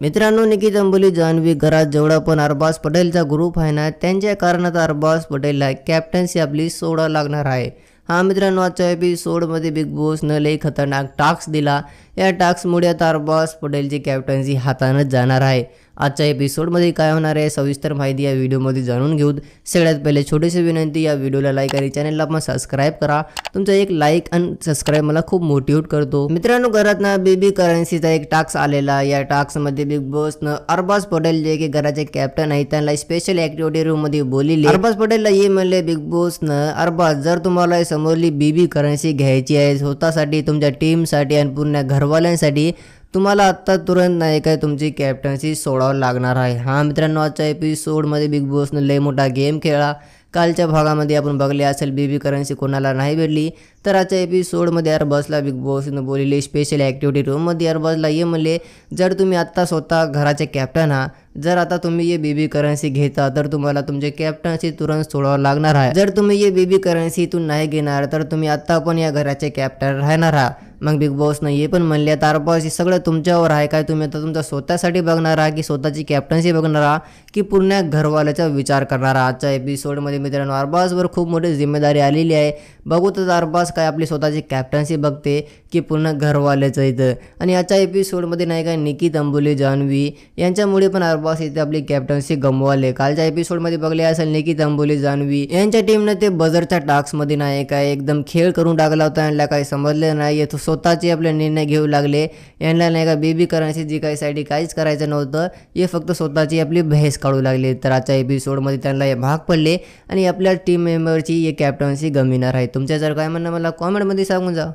मित्रांनो, निकिता अंबोली जान्हवी घरात जेवढा पण अरबाज पटेलचा ग्रुप आहे ना, त्यांच्या कारणात अरबाज पटेलला कॅप्टन्सी आपली सोडावं लागणार आहे। हा मित्रांनो, आजच्या एपिसोडमध्ये बिग बॉसनं लई खतरनाक टास्क दिला। या टास्कमुळे आता अरबाज पटेलची कॅप्टन्सी हातानंच जाणार आहे। आजच्या एपिसोडमध्ये काय होणार आहे सविस्तर माहिती या व्हिडिओमध्ये जाणून घेऊ। सगळ्यात पहिले छोटीशी विनंती, या व्हिडिओला लाईक आणि चॅनलला पण सबस्क्राईब करा। तुमचा एक लाईक आणि सबस्क्राईब मला खूप मोटिवेट करतो। मित्रांनो, घरात ना बेबी करन्सीचा एक टास्क आलेला। या टास्कमध्ये बिग बॉसनं अरबाज पटेल जे की घराचे कॅप्टन आहेत त्यांना स्पेशल ॲक्टिव्हिटी रूममध्ये बोलले। अरबाज पटेलला ये म्हणले बिग बॉसनं, अरबाज जर तुम्हाला समोरली बेबी करन्सी घ्यायची आहे स्वतःसाठी, तुमच्या टीमसाठी आणि पूर्ण घरवाल्यांसाठी, तुम्हाला आत्ता तुरंत नाही काय तुमची कॅप्टन्सी सोडावं लागणार आहे। हा मित्रांनो, आजच्या एपिसोडमध्ये बिग बॉसनं लय मोठा गेम खेळला। कालच्या भागामध्ये आपण बघले असेल बेबी करन्सी कोणाला नाही भेटली, तर आजच्या एपिसोडमध्ये अरबाजला बिग बॉसनं बोलले स्पेशल ॲक्टिव्हिटी रूममध्ये अरबाजला ये म्हणले, जर तुम्ही आत्ता स्वतः घराचे कॅप्टन आहात, जर आता तुम्ही ये बेबी करन्सी घेता तर तुम्हाला तुमचे कॅप्टन्सी तुरंत सोडावं लागणार आहे। जर तुम्ही ये बेबी करन्सी इथून नाही घेणार तर तुम्ही आत्ता पण या घराचे कॅप्टन राहणार आहात। मग बिग बॉसनं हे पण म्हणले, आता अरबाज हे सगळं तुमच्यावर आहे, काय तुम्ही आता तुमच्या स्वतःसाठी बघणार आहात की स्वतःची कॅप्टन्सी बघणार आहात की पूर्ण घरवाल्याचा विचार करणार आहात। आजच्या एपिसोडमध्ये मित्रांनो अरबाजवर खूप मोठी जिम्मेदारी आलेली आहे। बघू तर अरबाज काय आपली स्वतःची कॅप्टन्सी बघते की पूर्ण घरवाल्याचं इथं। आणि आजच्या एपिसोडमध्ये नाही काय निकिता अंबोली जान्हवी यांच्यामुळे पण अरबाज इथे आपली कॅप्टन्सी गमवाले। कालच्या एपिसोडमध्ये बघले असेल निकिता अंबोली जान्हवी यांच्या टीमने ते बजरच्या टास्कमध्ये नाही काय एकदम खेळ करून टाकला होता। यांना काही समजलं नाही, स्वतःचे आपले निर्णय घेऊ लागले। यांना नाही का बेबी करन्सी जी काही साठी काहीच करायचं नव्हतं, हे फक्त स्वतःची आपली बहस काढू लागले। तर आजच्या एपिसोडमध्ये त्यांना हे भाग पडले आणि आपल्या टीम मेंबरची हे कॅप्टन्सी गमिणार आहे। तुमच्या जर काय म्हणणं मला कॉमेंटमध्ये सांगून जा।